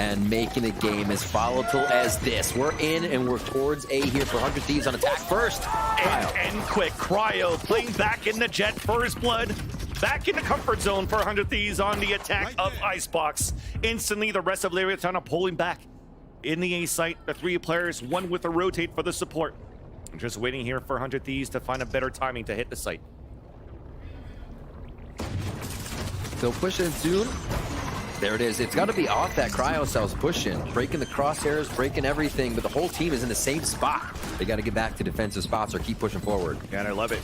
and making a game as volatile as this. We're in and we're towards A here for 100 Thieves on attack first. And quick, Cryo playing back in the Jet first blood. Back in the comfort zone for 100 Thieves on the attack of ICEBOX. Instantly, the rest of Leviatán are pulling back in the A site. The three players, one with a rotate for the support. I'm just waiting here for 100 Thieves to find a better timing to hit the site. Still pushing soon. There it is. It's got to be off that cryo cells pushing, breaking the crosshairs, breaking everything, but the whole team is in the same spot. They got to get back to defensive spots or keep pushing forward. Yeah, and I love it.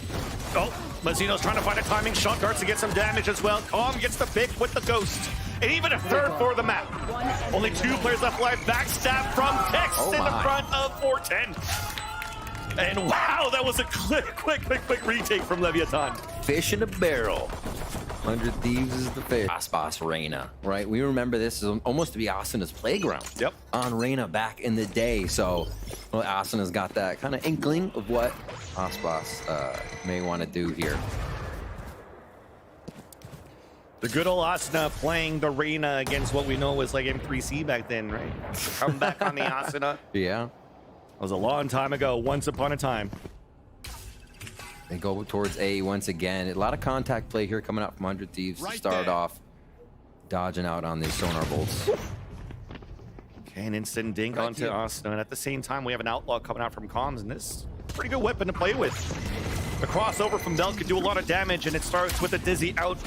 Oh, Mazzino's trying to find a timing shot darts to get some damage as well. Calm gets the pick with the ghost. And even a third for the map. Only 2 players left alive. Backstab from Tex in the front of 410. And wow, that was a quick retake from Leviatán. Fish in a barrel. 100 Thieves is the fish. Boss Reyna, right? We remember this is almost to be Asana's playground. Yep. On Reyna back in the day. So, well, Asana's got that kind of inkling of what Aspas may want to do here. The good old Asana playing the Reyna against what we know was like M3C back then, right? Come back on the Asana. Yeah. That was a long time ago, once upon a time. They go towards A once again. A lot of contact play here coming out from 100 Thieves to start off. Dodging out on these sonar bolts. Okay, an instant dink onto Asana. And at the same time, we have an outlaw coming out from comms, and this is a pretty good weapon to play with. The crossover from Belt could do a lot of damage, and it starts with a dizzy out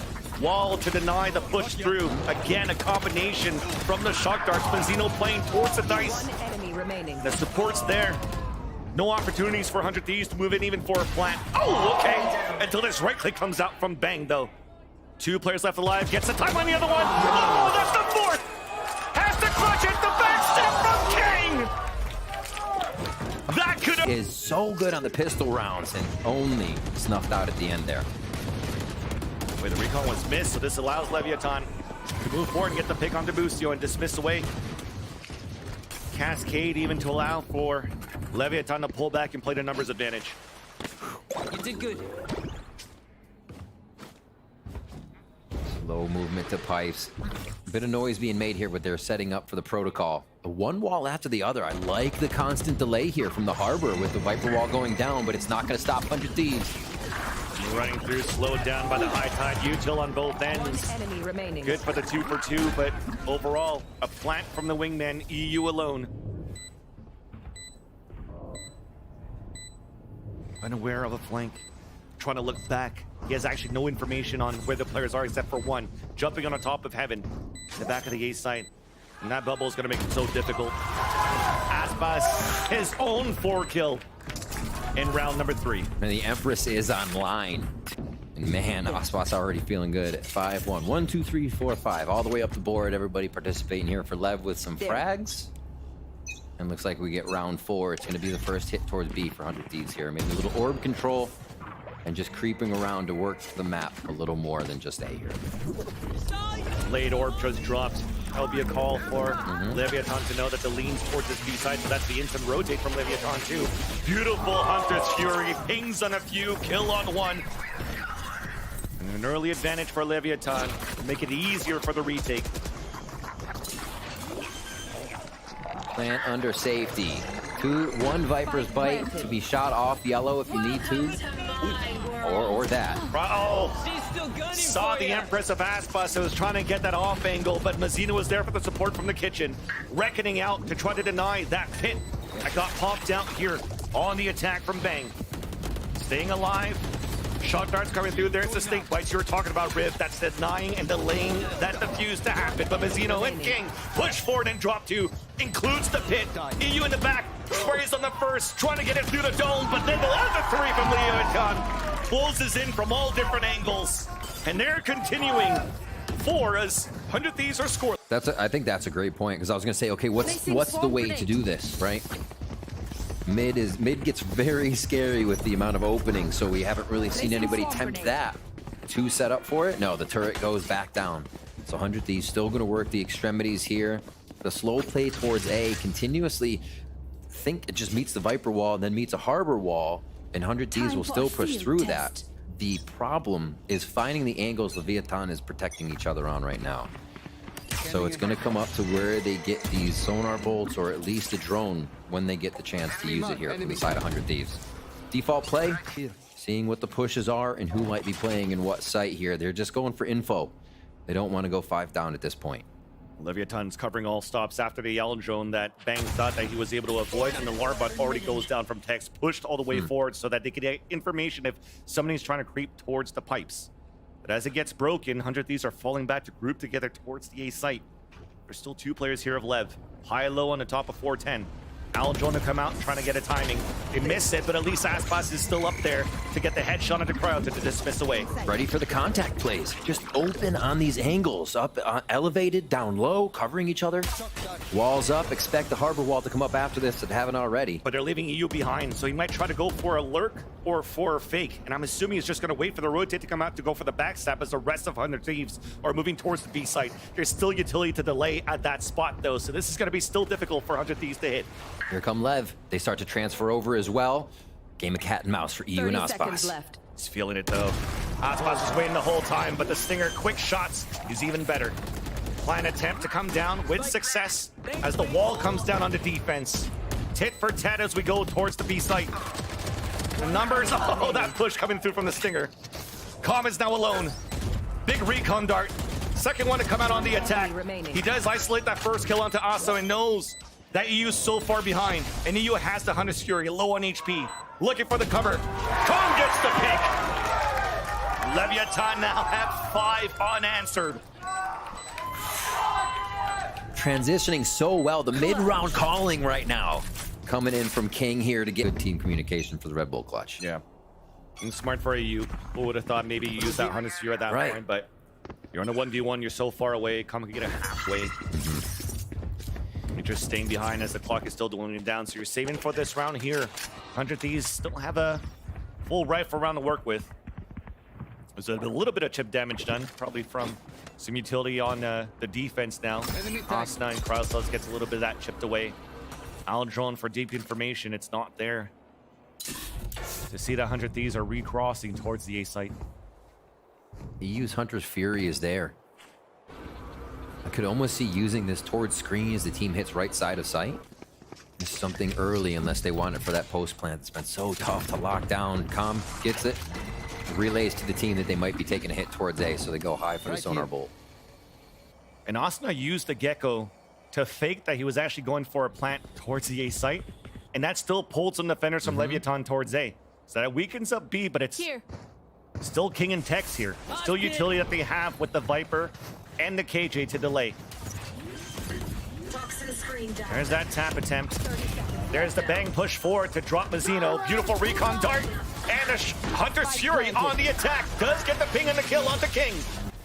wall to deny the push through. Again, a combination from the shock darts. Benzino playing towards the dice. The support's there. No opportunities for 100 Thieves to move in even for a plant. Oh, okay. Until this right click comes out from Bang, though. 2 players left alive. Gets the time on the other one. Oh, that's the fourth. Has to clutch it. The backstep from King. That could have... Is so good on the pistol rounds and only snuffed out at the end there. Wait, the recon was missed, so this allows Leviatán to move forward and get the pick onto Bustio and dismiss away. Cascade even to allow for Leviatán to pull back and play the numbers advantage. You did good. Slow movement to pipes. A bit of noise being made here, but they're setting up for the protocol. One wall after the other. I like the constant delay here from the harbor with the Viper wall going down, but it's not going to stop 100 Thieves. Running through, slowed down by the high tide util on both ends. Good for the 2 for 2, but overall, a plant from the wingman, EU alone. Unaware of a flank, trying to look back. He has actually no information on where the players are except for one, jumping on the top of heaven, in the back of the A site. And that bubble is going to make it so difficult. Aspas, his own 4 kill in round number 3. And the Empress is online. And man, Aspas already feeling good. 5-1. 1, 2, 3, 4, 5. All the way up the board. Everybody participating here for Lev with some frags. And looks like we get round 4. It's going to be the first hit towards B for 100 Thieves here. Maybe a little orb control and just creeping around to work the map a little more than just A here. Late orb just dropped. That'll be a call for Leviatán to know that the leans towards this B side, so that's the instant rotate from Leviatán too. Beautiful Hunter's Fury, pings on a few, kill on 1. And an early advantage for Leviatán, make it easier for the retake. Plant under safety. 1 Viper's bite to be shot off yellow if you need to. Or that. Oh, saw the Empress of Aspas who was trying to get that off angle, but Mazzino was there for the support from the kitchen. Reckoning out to try to deny that pit that got popped out here on the attack from Bang. Staying alive. Shot darts coming through. There's the stink bites you were talking about, Riv. That's denying and delaying that defuse to happen. But Mazzino and King push forward and drop 2. Includes the pit. EU in the back. Sprays on the first. Trying to get it through the dome. But then the other 3 from Leviatán. Closes in from all different angles. And they're continuing 4 as 100 Thieves are scored. I think that's a great point, because I was going to say, okay, what's the way to do this, right? Mid gets very scary with the amount of openings, so we haven't really seen anybody tempt that. 2 set up for it? No, the turret goes back down. So 100 Thieves still going to work the extremities here. The slow play towards A continuously. Think it just meets the Viper wall, then meets a harbor wall, and 100 Thieves will still push through that. The problem is finding the angles Leviatán is protecting each other on right now. So it's going to come up to where they get these sonar bolts or at least a drone when they get the chance to use it here from the side of 100 Thieves. Default play, seeing what the pushes are and who might be playing in what site here. They're just going for info. They don't want to go 5 down at this point. Leviatán's covering all stops after the yellow drone that Bang thought that he was able to avoid, and the Larbot already goes down from text, pushed all the way forward so that they could get information if somebody's trying to creep towards the pipes. But as it gets broken, 100 Thieves are falling back to group together towards the A site. There's still 2 players here of Lev. High-low on the top of 410. Aljon to come out and trying to get a timing. They miss it, but at least Aspas is still up there to get the headshot into crowd to dismiss away. Ready for the contact plays. Just open on these angles. Up, elevated, down low, covering each other. Walls up. Expect the harbor wall to come up after this if they haven't already. But they're leaving EU behind, so he might try to go for a lurk or for a fake. And I'm assuming he's just going to wait for the rotate to come out to go for the backstab as the rest of 100 Thieves are moving towards the B site. There's still utility to delay at that spot, though, so this is going to be still difficult for 100 Thieves to hit. Here come Lev. They start to transfer over as well. Game of cat and mouse for EU and Aspas. He's feeling it, though. Aspas was waiting the whole time, but the Stinger quick shots is even better. Plan attempt to come down with success as the wall comes down on the defense. Tit for tat as we go towards the B site. The numbers, oh, that push coming through from the Stinger. Calm is now alone. Big recon dart. Second one to come out on the attack. He does isolate that first kill onto Aso and knows that EU's so far behind, and EU has the Hunter's Fury, low on HP. Looking for the cover. Kong gets the pick. Leviatán now have 5 unanswered. Transitioning so well. The mid-round calling right now. Coming in from King here to get good team communication for the Red Bull clutch. Yeah. And smart for EU. Who would have thought maybe you use that Hunter's Fury at that point, but you're on a 1v1, you're so far away, come and get it halfway. You're just staying behind as the clock is still dwindling down, so you're saving for this round here. 100 Thieves still have a full rifle round to work with. There's a little bit of chip damage done, probably from some utility on the defense now. Asna and Krauslaus gets a little bit of that chipped away. Aldron for deep information, it's not there. To see that 100 Thieves are recrossing towards the A site. EU's Hunter's Fury is there. I could almost see using this towards screen as the team hits right side of sight. Just something early unless they want it for that post plant. It's been so tough to lock down. Com gets it. Relays to the team that they might be taking a hit towards A, so they go high for the sonar bolt. And Asna used the Gecko to fake that he was actually going for a plant towards the A site. And that still pulled some defenders from Leviatán towards A. So that weakens up B, but it's still King and Tex here. Still utility that they have with the Viper and the KJ to delay. There's that tap attempt. There's the bang push forward to drop Mazzino. Beautiful recon dart. And a Hunter's Fury on the attack. Does get the ping and the kill onto King.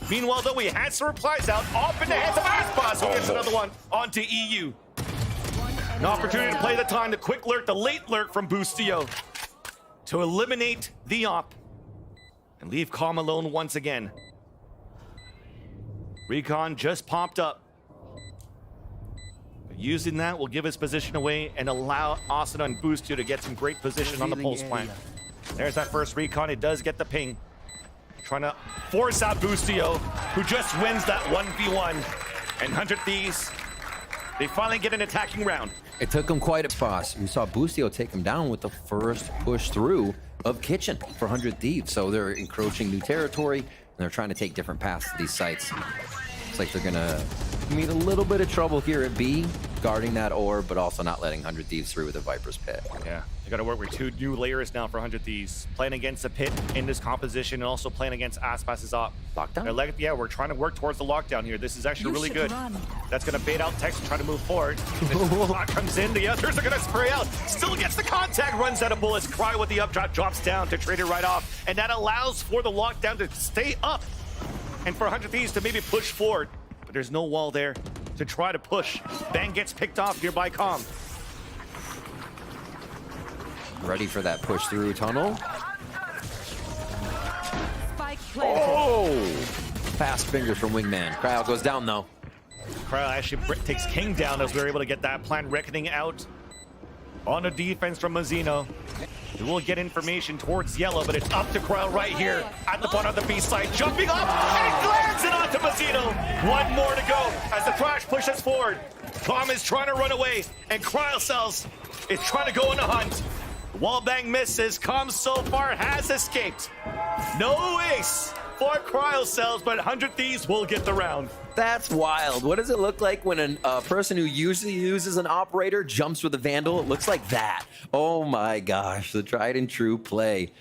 Meanwhile, though, we had some replies out. Off in the hands of Aspas, who gets another one onto EU. An opportunity to play the time. The quick lurk, the late lurk from Bustio to eliminate the op and leave Calm alone once again. Recon just popped up. But using that will give his position away and allow Asuna and Bustio to get some great position on the pulse plant. There's that first recon. It does get the ping. Trying to force out Bustio, who just wins that 1v1. And 100 Thieves, they finally get an attacking round. It took him quite a toss. We saw Bustio take him down with the first push through of Kitchen for 100 Thieves. So they're encroaching new territory, and they're trying to take different paths to these sites. Looks like they're gonna meet a little bit of trouble here at B, guarding that orb, but also not letting 100 Thieves through with the Viper's Pit. Yeah, they got to work with 2 new layers now for 100 Thieves. Playing against the Pit in this composition and also playing against Aspas' op. Lockdown? Yeah, we're trying to work towards the lockdown here. This is actually really good. That's going to bait out Tex and try to move forward. The clock comes in, the others are going to spray out. Still gets the contact, runs out of bullets. Cry with the updrop, drops down to trade it right off. And that allows for the lockdown to stay up and for 100 Thieves to maybe push forward. But there's no wall there to try to push. Bang gets picked off here by Com. Ready for that push through tunnel. Oh! Fast fingers from Wingman. Crowd goes down though. Crowd actually takes King down as we were able to get that plant reckoning out on the defense from Mazzino. We will get information towards yellow, but it's up to Cryle right here at the bottom of the B side, jumping up and lands it onto Mazzino. One more to go as the Thrash pushes forward. Tom is trying to run away, and Cryocells is trying to go on a hunt. Wallbang misses. Com so far has escaped. No ace for Cryocells, but 100 Thieves will get the round. That's wild. What does it look like when a person who usually uses an operator jumps with a Vandal? It looks like that. Oh my gosh, the tried and true play.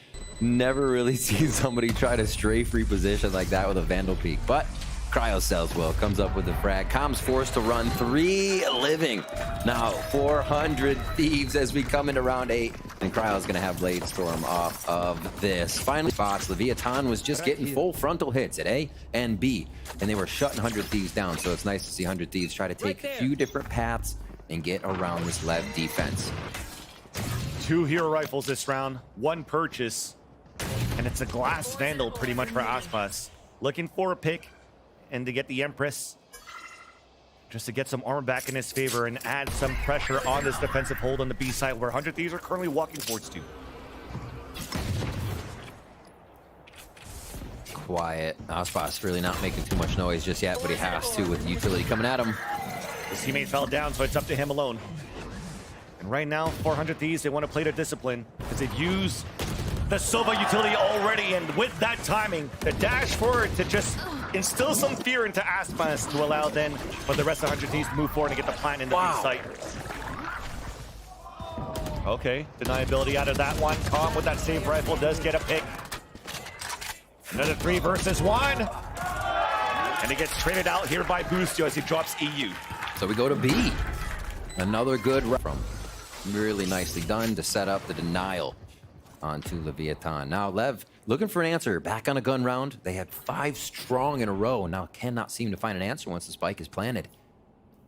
Never really seen somebody try to stray free position like that with a Vandal peak, but Cryocells will. Comes up with the frag. Com's forced to run 3 living. Now 400 Thieves as we come into round 8. And Cryo's going to have Blade Storm off of this. Finally, spots. Leviatán was just getting full frontal hits at A and B. And they were shutting 100 Thieves down. So it's nice to see 100 Thieves try to take a few different paths and get around this Lev defense. 2 hero rifles this round. 1 purchase. And it's a glass Vandal pretty much for Aspas. Looking for a pick. And to get the Empress, just to get some armor back in his favor and add some pressure on this defensive hold on the B side, where 100 Thieves are currently walking towards 2. Quiet. Aspas really not making too much noise just yet, but he has to with the utility coming at him. His teammate fell down, so it's up to him alone. And right now, 400 Thieves, they want to play to discipline because they've used the Sova utility already, and with that timing, the dash forward to just instill some fear into Aspas to allow then for the rest of 100 Thieves to move forward and get the plant in the B site. Okay, deniability out of that one. Com with that save rifle does get a pick. Another 3 versus 1. And he gets traded out here by Boostio as he drops EU. So we go to B. Another good run from really nicely done to set up the denial onto Leviatán. Now Lev looking for an answer. Back on a gun round. They had 5 strong in a row. Now cannot seem to find an answer once the spike is planted.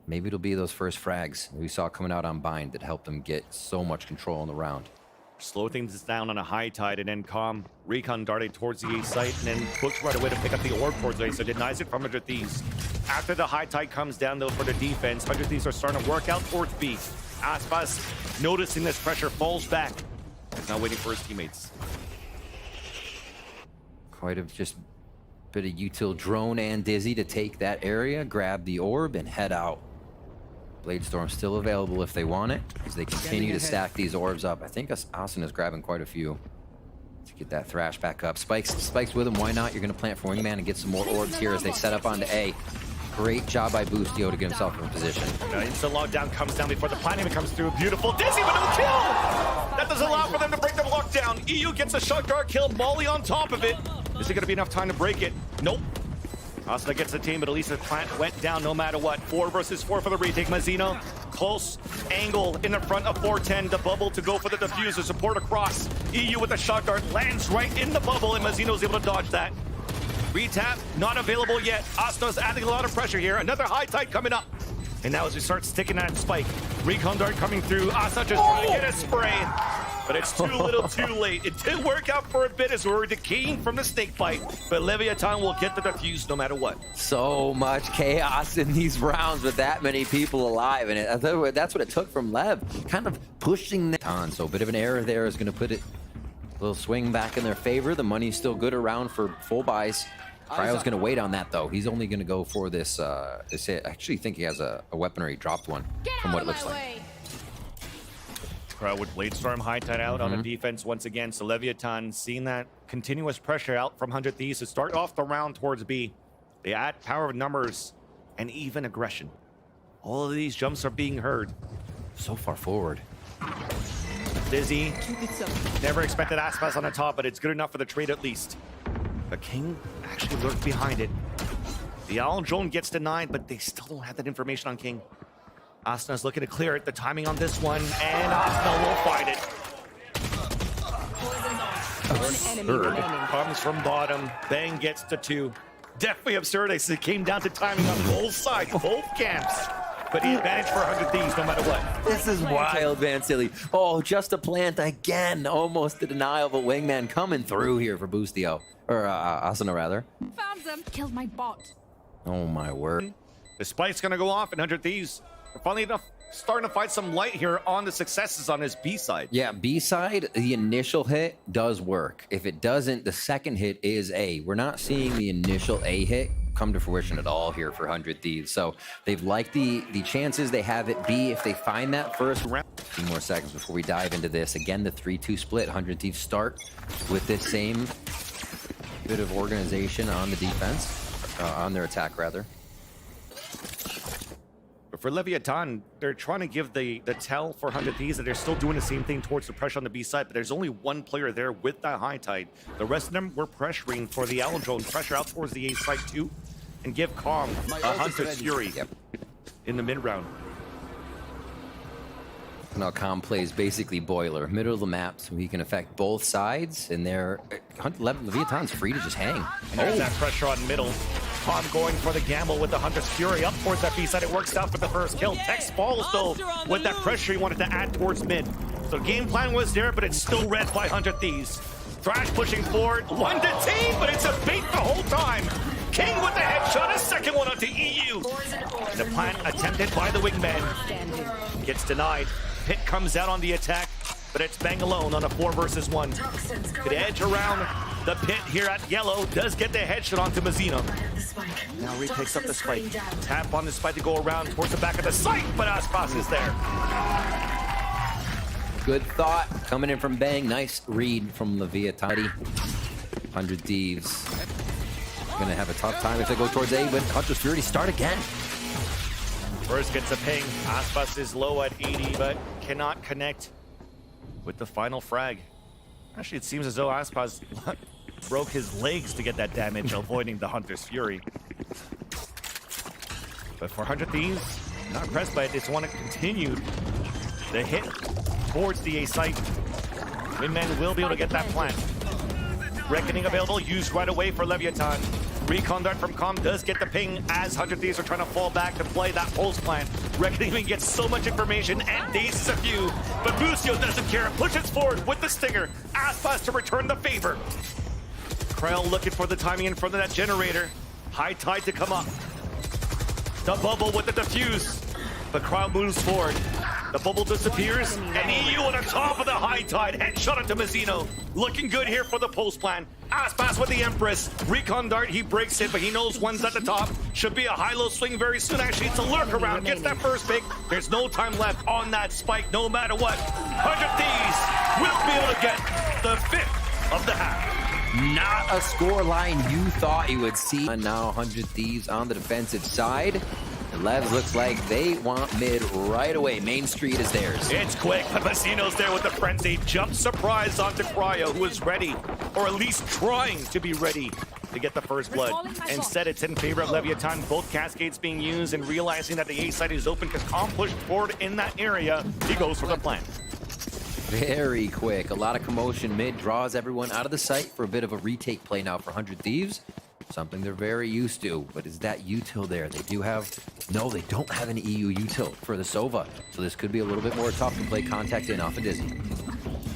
Maybe it'll be those first frags we saw coming out on bind that helped them get so much control in the round. Slow things down on a high tide, and then Com recon darted towards the A site and then books right away to pick up the orb towards A, so denies it from 100 Thieves. After the high tide comes down though for the defense, 100 Thieves are starting to work out towards B. Aspas, noticing this pressure, falls back. He's now waiting for his teammates. Quite a just bit of util drone and Dizzy to take that area, grab the orb, and head out. Blade Storm still available if they want it, as they continue to stack these orbs up. I think Austin is grabbing quite a few to get that Thrash back up. Spikes with him, why not? You're going to plant for Wingman and get some more orbs here as they set up onto A. Great job by Boostio to get himself in position. Instant lockdown comes down before the plant even comes through. Beautiful Dizzy, but no kill! That doesn't allow for them to break the lockdown. EU gets a shot guard kill, Molly on top of it. Is it going to be enough time to break it? Nope. Asta gets the team, but at least the plant went down no matter what. 4 versus 4 for the retake. Mazzino, close angle in the front of 410. The bubble to go for the diffuser. Support across. EU with the shot guard lands right in the bubble, and Mazzino's able to dodge that. Retap, not available yet. Asta's adding a lot of pressure here. Another high tide coming up. And now as we start sticking that spike, recon dart coming through. Asta just trying to get a spray. But it's too little too late. It did work out for a bit as we were decaying from the snake bite. But Leviatán will get the defuse no matter what. So much chaos in these rounds with that many people alive. And that's what it took from Lev. Kind of pushing the on. So a bit of an error there is going to put it a little swing back in their favor. The money's still good around for full buys. Cryo's going to wait on that, though. He's only going to go for this hit. I actually think he has a weaponry dropped one from what it looks like. Cryo with Blade Storm high tide out on the defense once again. So Leviatán seeing that continuous pressure out from 100 Thieves to start off the round towards B. They add power of numbers and even aggression. All of these jumps are being heard. So far forward. Dizzy. Never expected Aspas on the top, but it's good enough for the trade at least. The King actually lurked behind it. The Owl Drone gets denied, but they still don't have that information on King. Asna's looking to clear it. The timing on this one, and Asna will find it. Absurd. Comes from bottom. Bang gets to 2. Definitely absurd. It came down to timing on both sides, both camps. But the advantage for 100 Thieves no matter what. This is wild, Van Silly. Oh, just a plant again. Almost a denial of a Wingman coming through here for Boostio. Or Asuna, rather. Found them. Killed my bot. Oh, my word. The spike's going to go off, and 100 Thieves are finally enough starting to find some light here on the successes on his B side. Yeah, B side, the initial hit does work. If it doesn't, the second hit is A. We're not seeing the initial A hit come to fruition at all here for 100 Thieves. So they've liked the chances they have at B if they find that first round. A few more seconds before we dive into this. Again, the 3-2 split. 100 Thieves start with this same bit of organization on the defense, on their attack rather. But for Leviatán, they're trying to give the tell for 100 Thieves that they're still doing the same thing towards the pressure on the B side, but there's only one player there with that high tide. The rest of them were pressuring for the Owl Drone, pressure out towards the A side too, and give Calm a Hunter's Fury in the mid round. Now Calm plays basically Boiler, middle of the map, so he can affect both sides, and there, Leviatán's free to just hang. And there's that pressure on middle. Calm going for the gamble with the Hunter's Fury up towards that B side. It works out for the first kill. Tex falls though with that pressure he wanted to add towards mid. So game plan was there, but it's still read by 100 Thieves. Thrash pushing forward, one detained, but it's a bait the whole time. King with the headshot, a second one onto EU. The plan attempted by the wingman gets denied. Pit comes out on the attack, but it's Bang alone on a 4 versus 1. Could edge around the Pit here at yellow, does get the headshot onto Mazzino. Now retakes up the spike. Tap on the spike to go around towards the back of the site, but ICEBOX is there. Good thought coming in from Bang. Nice read from Leviatán. 100 Thieves gonna have a tough time if they go towards A, but Hunter's Fury start again. First gets a ping. ICEBOX is low at 80, but cannot connect with the final frag. Actually, it seems as though ICEBOX broke his legs to get that damage, avoiding the Hunter's Fury. But for 100 Thieves, not pressed by it. It's want to continue the hit towards the A site. Wingman will be able to get that plant. Reckoning available, used right away for Leviatán. Recon dart from Calm does get the ping as 100 Thieves are trying to fall back to play that pulse plant. Reckoning gets so much information and dazes a few, but Busio doesn't care. Pushes forward with the stinger. ICEBOX to return the favor. Krell looking for the timing in front of that generator. High tide to come up. The bubble with the defuse. The crowd moves forward. The bubble disappears, and EU on the top of the high tide. Headshot into Mazzino. Looking good here for the pulse plan. ICEBOX with the Empress. Recon dart, he breaks it, but he knows one's at the top. Should be a high-low swing very soon. Actually, it's a lurk around. Gets that first pick. There's no time left on that spike, no matter what. 100 Thieves will be able to get the 5th of the half. Not a score line you thought you would see. And now 100 Thieves on the defensive side. The Levs looks like they want mid right away. Main Street is theirs. It's quick, but Mazzino's there with the frenzy. Jump surprise onto Cryo, who is ready, or at least trying to be ready to get the first blood. Instead, it's in favor of Leviatán. Both cascades being used, and realizing that the A side is open because Calm pushed forward in that area. He goes for the plant. Very quick. A lot of commotion mid. Draws everyone out of the site for a bit of a retake play now for 100 Thieves. Something they're very used to. But is that util there? They do have... No, they don't have an EU util for the Sova. So this could be a little bit more tough to play contact in off of Dizzy.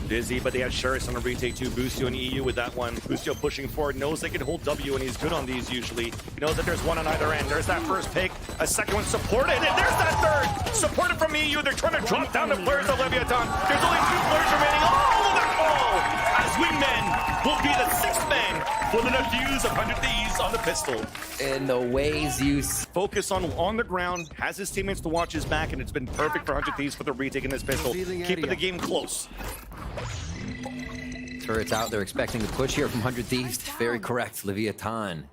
Dizzy, but they have Shuris on a retake too. Busio and EU with that one. Busio pushing forward, knows they can hold W, and he's good on these usually. He knows that there's one on either end. There's that first pick, a second one supported, and there's that third! Supported from EU, they're trying to drop down the players of Leviatán. There's only 2 players remaining. Oh, that ball! As Wingman will be the 6th man for the defuse of 100 Thieves on the pistol. And the ways you... Focus on the ground, has his teammates to watch his back, and it's been perfect for 100 Thieves for the retake in this pistol. Keeping the game close. Turrets out. They're expecting a push here from 100 Thieves. Very correct. Leviatán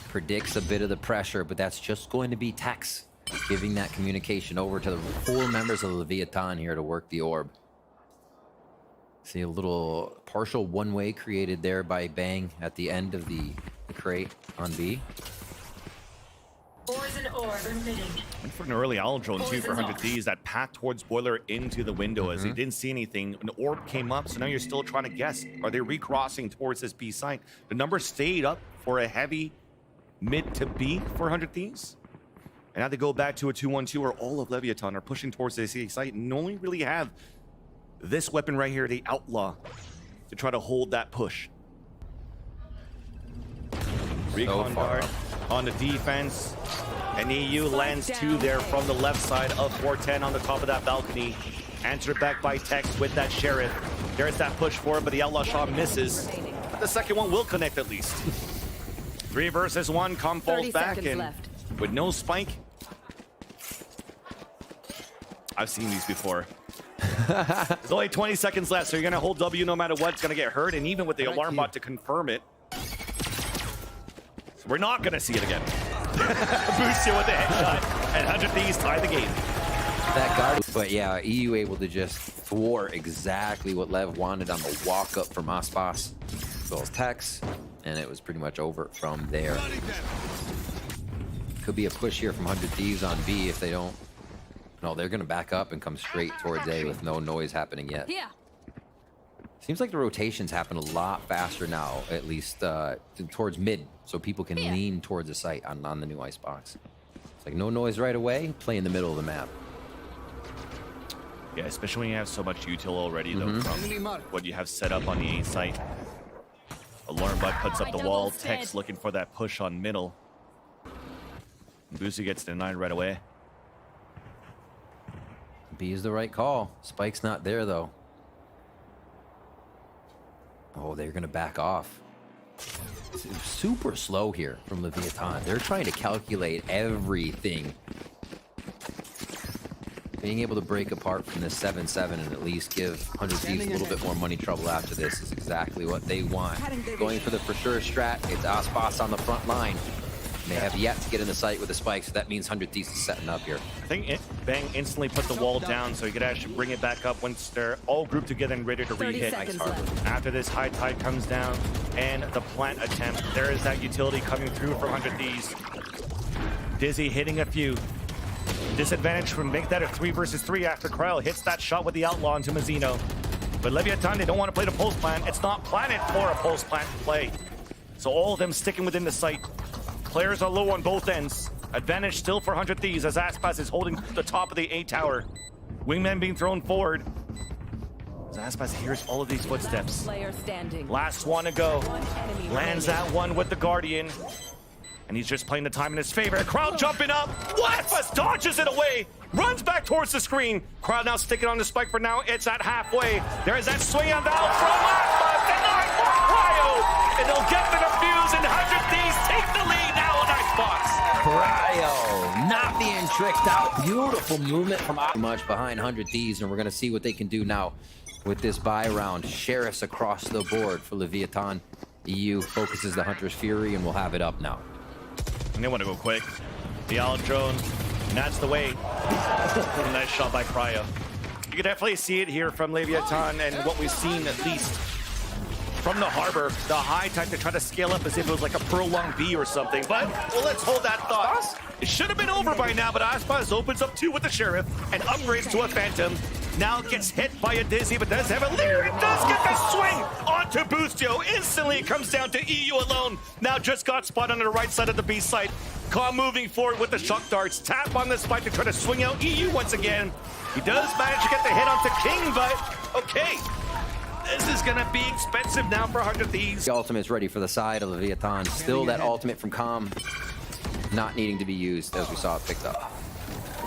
predicts a bit of the pressure, but that's just going to be Tex giving that communication over to the 4 members of Leviatán here to work the orb. See a little partial one-way created there by Bang at the end of the crate on B. Went for an early Owl Drone too for 100 Thieves. That path towards Boiler into the window as he didn't see anything. An orb came up, so now you're still trying to guess. Are they recrossing towards this B site? The number stayed up for a heavy mid to B for 100 Thieves. And now they go back to a 2-1-2 where all of Leviatán are pushing towards this A site and only really have this weapon right here, the Outlaw, to try to hold that push. Recon guard on the defense. And EU lands 2 there from the left side of 410 on the top of that balcony. Answered back by Tex with that Sheriff. There's that push forward, but the Outlaw shot misses. But the second one will connect at least. 3 versus 1, Com falls back, and left. with no spike. I've seen these before. There's only 20 seconds left, so you're gonna hold W no matter what. It's gonna get hurt, and even with the alarm bot to confirm it. So we're not gonna see it again. Boostio with the headshot, and 100 Thieves tie the game. That guard, but yeah, EU able to just thwart exactly what Lev wanted on the walk up from Aspas, as well as Tex, and it was pretty much over from there. Could be a push here from 100 Thieves on B if they don't. No, they're gonna back up and come straight towards A with no noise happening yet. Yeah. Seems like the rotations happen a lot faster now, at least towards mid, so people can lean towards the site on the new ICEBOX. It's like no noise right away, play in the middle of the map. Yeah, especially when you have so much util already, though, from what you have set up on the A site. Alarm bot puts up the wall. Tex looking for that push on middle. Boosie gets denied right away. B is the right call. Spike's not there, though. Oh, they're going to back off. It's super slow here from Leviatán. They're trying to calculate everything. Being able to break apart from this 7-7 and at least give 100 Thieves a little bit more money trouble after this is exactly what they want. Going for the for sure strat, it's Aspas on the front line. They have yet to get in the site with the spike, so that means 100 Thieves is setting up here. I think Bang instantly put the wall down so he could actually bring it back up once they're all grouped together and ready to re-hit. After this, high tide comes down and the plant attempt. There is that utility coming through from 100 Thieves. Dizzy hitting a few. Disadvantage from make that a 3 versus 3 after Kryle hits that shot with the Outlaw into Mazzino. But Leviatán, they don't want to play the pulse plant. It's not planted for a pulse plant play. So all of them sticking within the site. Players are low on both ends. Advantage still for 100 Thieves as Aspas is holding the top of the A tower. Wingman being thrown forward. As Aspas hears all of these footsteps. Last one to go. Lands that one with the Guardian. And he's just playing the time in his favor. Crowd jumping up. Aspas dodges it away. Runs back towards the screen. Crowd now sticking on the spike for now. It's at halfway. There is that swing on down from Aspas. Denied for Cryo. And they'll get the defuse and 100 Thieves take the lead now on Xbox. Cryo not being tricked out. Beautiful movement from much behind 100 Thieves, and we're going to see what they can do now with this buy round. Sheriffs across the board for Leviatán. EU focuses the Hunter's Fury, and we'll have it up now. And they want to go quick. The Olive Drone, and that's the way. Nice shot by Cryo. You can definitely see it here from Leviatán and what we've seen at least from the Harbor. The high tide to try to scale up as if it was like a prolonged B or something. But, well, let's hold that thought. It should have been over by now, but Aspas opens up 2 with the Sheriff and upgrades to a Phantom. Now gets hit by a Dizzy, but does have a leer. It does get the swing onto Boostio. Instantly, it comes down to EU alone. Now just got spotted on the right side of the B site. Calm moving forward with the shock darts. Tap on the spike to try to swing out EU once again. He does manage to get the hit onto King, but okay. This is gonna be expensive now for 100 Thieves. The ultimate's ready for the side of Leviatán. Still that ultimate from Com not needing to be used as we saw it picked up.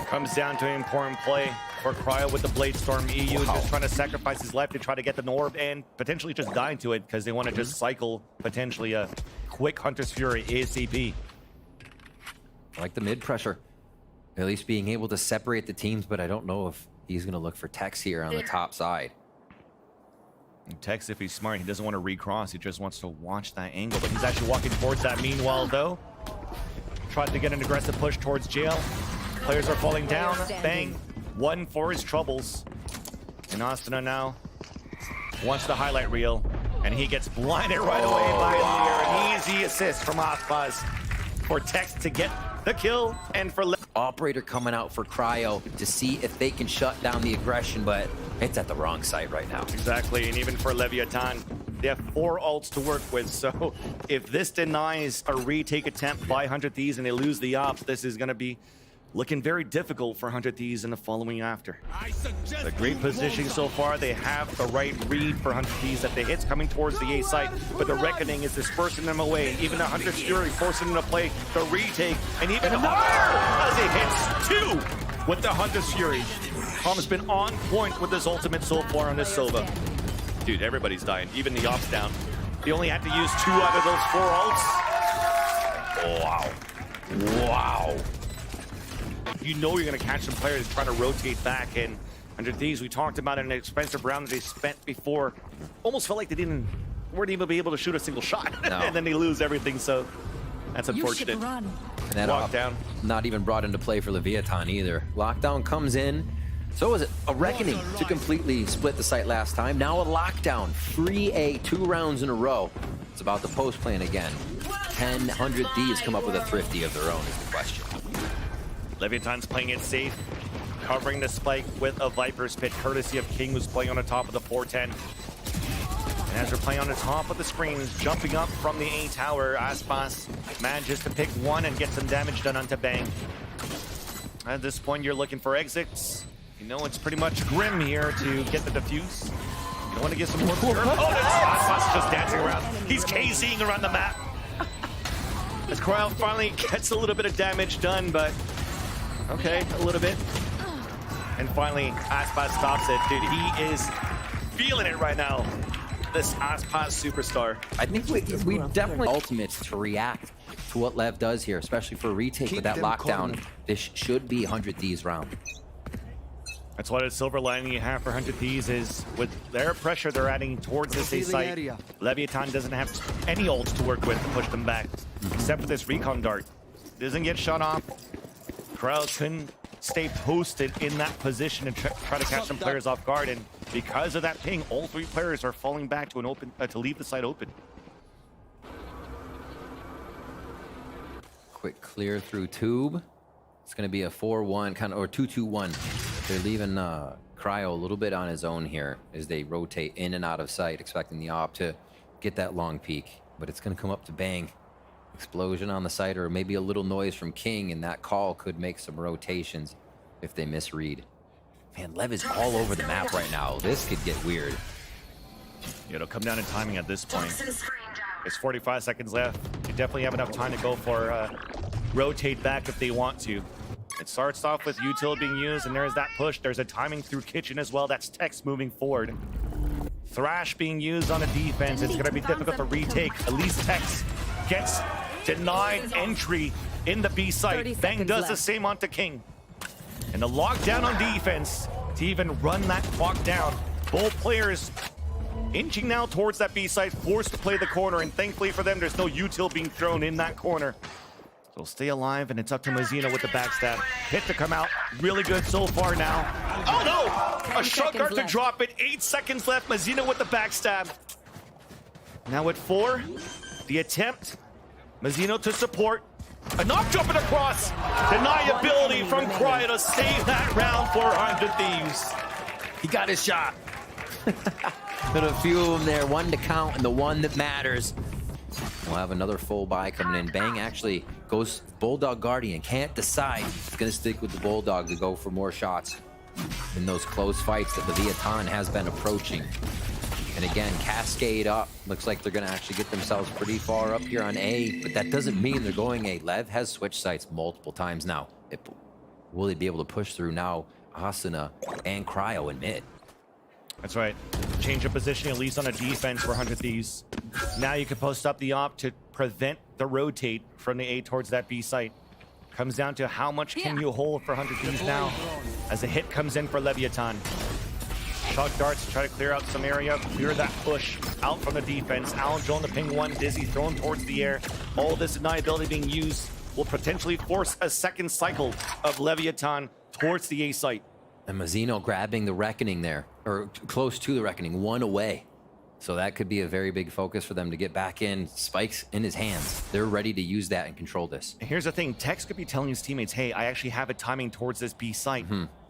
Comes down to an important play for Cryo with the Blade Storm. EU just trying to sacrifice his life to try to get the Norb and potentially just die to it because they want to just cycle potentially a quick Hunter's Fury ASAP. I like the mid pressure. At least being able to separate the teams, but I don't know if he's going to look for Tex here on the top side. Tex, if he's smart, he doesn't want to recross. He just wants to watch that angle, but he's actually walking towards that. Meanwhile, though, tried to get an aggressive push towards jail. Players are falling down. Bang. 1 for his troubles. And Asuna now wants the highlight reel, and he gets blinded right away by Lear. An easy assist from Aspas for Tex to get the kill, and for Operator coming out for Cryo to see if they can shut down the aggression, but it's at the wrong site right now. Exactly, and even for Leviatán, they have 4 ults to work with, so if this denies a retake attempt by 100 Thieves and they lose the ops, this is going to be looking very difficult for 100 Thieves in the following after. A great positioning so far. They have the right read for 100 Thieves that the hit's coming towards the A site, but the Reckoning is dispersing them away. Even 100 Fury forcing them to play the retake, and even higher as it hits 2 with the 100 Fury. Com's been on point with his ultimate so far on this Sova. Dude, everybody's dying, even the ops down. They only had to use 2 out of those 4 ults. Wow. Wow. You know you're going to catch some players trying to rotate back in. 100 Thieves, we talked about an expensive round that they spent before. Almost felt like they weren't even be able to shoot a single shot. No. And then they lose everything, so that's unfortunate. You should run. And that Lockdown. Not even brought into play for Leviatán either. Lockdown comes in. So is it a Reckoning to completely split the site last time. Now a Lockdown. Free A 2 rounds in a row. It's about the post plan again. 100 Thieves come up with a thrifty of their own is the question. Leviatán's playing it safe, covering the spike with a Viper's Pit, courtesy of King, who's playing on the top of the 410. And as they're playing on the top of the screen, jumping up from the A tower, Aspas manages to pick one and get some damage done onto Bang. At this point, you're looking for exits. You know it's pretty much grim here to get the defuse. You want to get some more. Oh, that's Aspas just dancing around. He's KZing around the map. As Cryo finally gets a little bit of damage done, but okay, a little bit. And finally, Aspas stops it. Dude, he is feeling it right now. This Aspas superstar. I think we definitely ultimates to react to what Lev does here, especially for a retake with that Lockdown. This should be 100 Thieves round. That's what a silver lining you have for 100 Thieves is with their pressure they're adding towards this A site. Leviatán doesn't have any ults to work with to push them back, except for this recon dart. Doesn't get shot off. Krell couldn't stay posted in that position and try to catch some players off guard, and because of that ping, all 3 players are falling back to an open to leave the site open. Quick clear through tube. It's going to be a 4-1 kind of, or 2-2-1. They're leaving Cryo a little bit on his own here as they rotate in and out of sight, expecting the op to get that long peek. But it's going to come up to Bang. Explosion on the site, or maybe a little noise from King, and that call could make some rotations if they misread. Man, Lev is all over the map right now. This could get weird. It'll come down to timing at this point. There's 45 seconds left. You definitely have enough time to go for rotate back if they want to. It starts off with util being used, and there's that push. There's a timing through kitchen as well. That's Tex moving forward. Thrash being used on a defense. It's going to be difficult to retake. At least Tex gets denied entry in the B site. Bang does the same onto King. And the lockdown on defense to even run that clock down. Both players inching now towards that B site, forced to play the corner, and thankfully for them, there's no util being thrown in that corner. They'll stay alive, and it's up to Mazzino with the backstab. Hit to come out. Really good so far now. Oh no! A shotgun to drop it. 8 seconds left. Mazzino with the backstab. Now at 4. The attempt. Mazzino to support. A knock jumping across. Deniability from Cryo to save that round for 100 Thieves. He got his shot. Got a few of them there. One to count, and the one that matters. We'll have another full buy coming in. Bang actually goes Bulldog Guardian. Can't decide. He's going to stick with the Bulldog to go for more shots in those close fights that Leviatán has been approaching. And again, cascade up. Looks like they're going to actually get themselves pretty far up here on A, but that doesn't mean they're going A. Lev has switched sites multiple times now. Will they be able to push through now Asuna and Cryo in mid? That's right. Change of position, at least on a defense for 100 Thieves. Now you can post up the op to prevent the rotate from the A towards that B site. Comes down to how much can you hold for 100 Thieves now as a hit comes in for Leviatán. Shock darts to try to clear out some area, clear that push out from the defense. Alan Joe on the ping 1, Dizzy thrown towards the air. All this deniability being used will potentially force a second cycle of Leviatán towards the A site. And Mazzino grabbing the Reckoning there, or close to the Reckoning, 1 away. So that could be a very big focus for them to get back in. Spikes in his hands. They're ready to use that and control this. And here's the thing, Tex could be telling his teammates, hey, I actually have it timing towards this B site.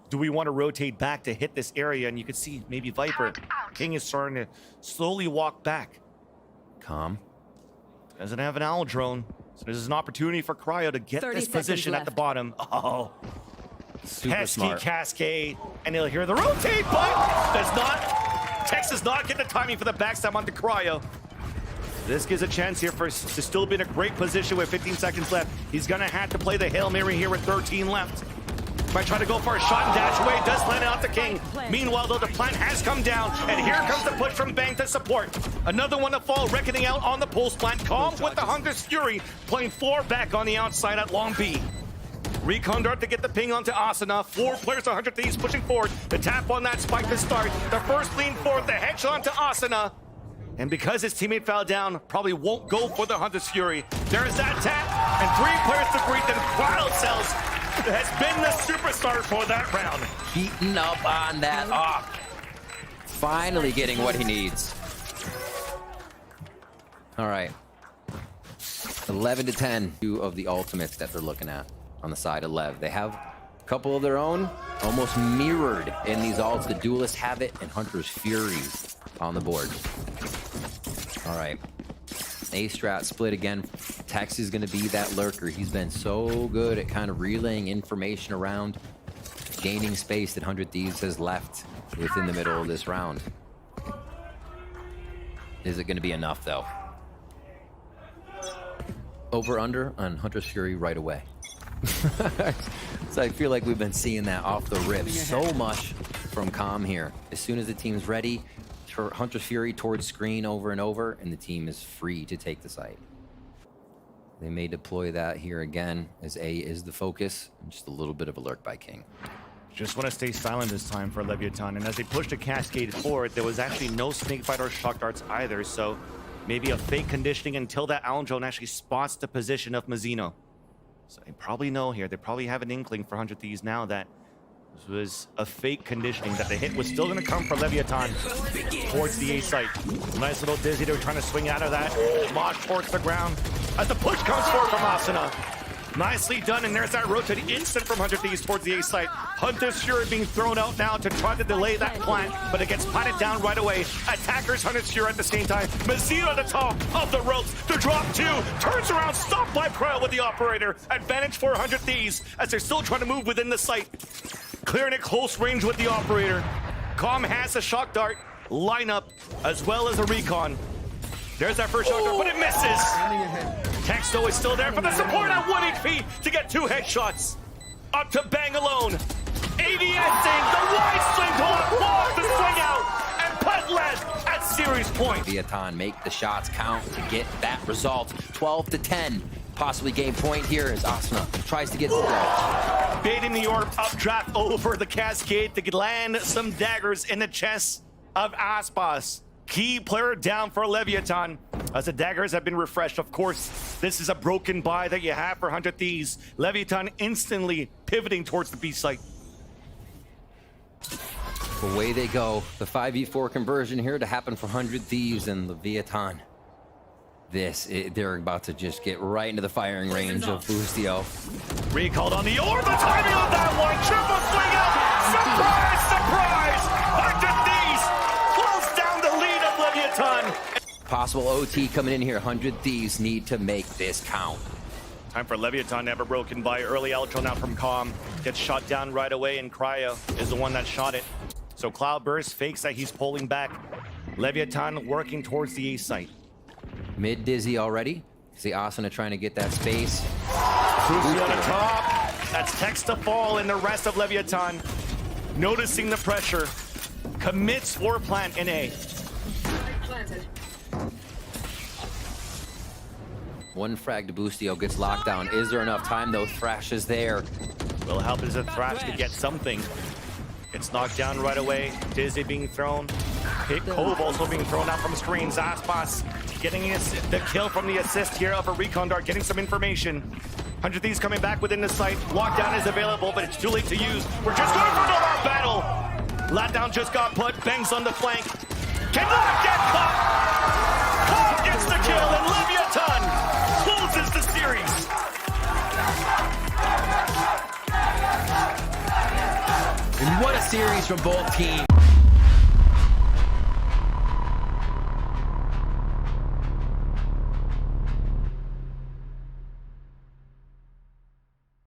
Do we want to rotate back to hit this area? And you could see maybe Viper. King is starting to slowly walk back. Calm. Doesn't have an owl drone. So this is an opportunity for Cryo to get 30 this position at the seconds bottom. Oh, Super pesky smart. cascade, and he'll hear the rotate, but does not. Tex does not get the timing for the backstab onto Cryo. This gives a chance here for to still be in a great position with 15 seconds left. He's gonna have to play the Hail Mary here with 13 left. Might try to go for a shot and dash away. Does land out to King. Meanwhile, though, the plant has come down, and here comes the push from Bang to support. Another one to fall, reckoning out on the pulse plant. Calm with the Hunter's Fury, playing 4 back on the outside at Long B. Recon Dart to get the ping onto Asuna. 4 players, 100 Thieves pushing forward. The tap on that spike to start. The first lean forward, the headshot onto Asuna. And because his teammate fell down, probably won't go for the Hunter's Fury. There's that tap, and 3 players to greet them. Cryo Cells has been the superstar for that round. Heating up on that off. Finally getting what he needs. All right. 11 to 10. 2 of the ultimates that they're looking at on the side of Lev. They have a couple of their own, almost mirrored in these ults. The Duelist have it, and Hunter's Fury on the board. All right. A-Strat split again. Tex is going to be that lurker. He's been so good at kind of relaying information around, gaining space that 100 Thieves has left within the middle of this round. Is it going to be enough, though? Over-under on Hunter's Fury right away. So I feel like we've been seeing that off the rip so much from Calm here. As soon as the team's ready, Hunter's Fury towards screen over and over, and the team is free to take the site. They may deploy that here again, as A is the focus, and just a little bit of a lurk by King. Just want to stay silent this time for Leviatán, and as they pushed a cascade forward, there was actually no snakebite or shock darts either, so maybe a fake conditioning until that Allen drone actually spots the position of Mazzino. So they probably know here, they probably have an inkling for 100 Thieves now that this was a fake conditioning, that the hit was still going to come for Leviatán towards the A site. Nice little dizzy, they were trying to swing out of that. Launch towards the ground as the push comes forward from Asuna. Nicely done, and there's that rotate instant from 100 Thieves towards the A site. Hunter's Fury being thrown out now to try to delay that plant, but it gets planted down right away. Attackers, Hunter's Fury at the same time. Mazzino at the top of the ropes. The drop 2 turns around, stopped by Cryo with the operator. Advantage for 100 Thieves as they're still trying to move within the site. Clearing at close range with the operator. Calm has a shock dart lineup as well as a recon. There's that first shock dart, but it misses. Texto is still there for the support at 1 HP to get 2 headshots. Up to Bang alone. ADSing the wide swing pull, block the swing out, and put Lev at series point. Leviatán make the shots count to get that result. 12 to 10. Possibly game point here as Asuna tries to get the dodge. Baiting the orb updraft over the cascade to land some daggers in the chest of Aspas. Key player down for Leviatán as the daggers have been refreshed. Of course, this is a broken buy that you have for 100 Thieves. Leviatán instantly pivoting towards the B site. Away they go. The 5v4 conversion here to happen for 100 Thieves and Leviatán. They're about to just get right into the firing range of Boostio. Recalled on the orb, the timing on that one. Triple swing out. Surprise, surprise. 100 Thieves close down the lead of Leviatán. Possible OT coming in here. 100 Thieves need to make this count. Time for Leviatán to have a broken by. Early outro now from Calm. Gets shot down right away, and Cryo is the one that shot it. So Cloudburst fakes that he's pulling back. Leviatán working towards the A site. Mid dizzy already. See Asuna trying to get that space. Crucial on the top. That's Tex to fall, and the rest of Leviatán noticing the pressure. Commits for plant in A. One frag to Boostio gets locked down. Is there enough time though? Thrash is there. Will help as a Thrash to get something. It's knocked down right away. Dizzy being thrown. Hit Cove also being thrown out from screens. Aspas getting the kill from the assist here of a recon dart, getting some information. 100 Thieves coming back within the site. Lockdown is available, but it's too late to use. We're just going for another battle. Lockdown just got put. Bangs on the flank. Cannot get caught. Cove gets the kill, and Leviatán closes the series. And what a series from both teams.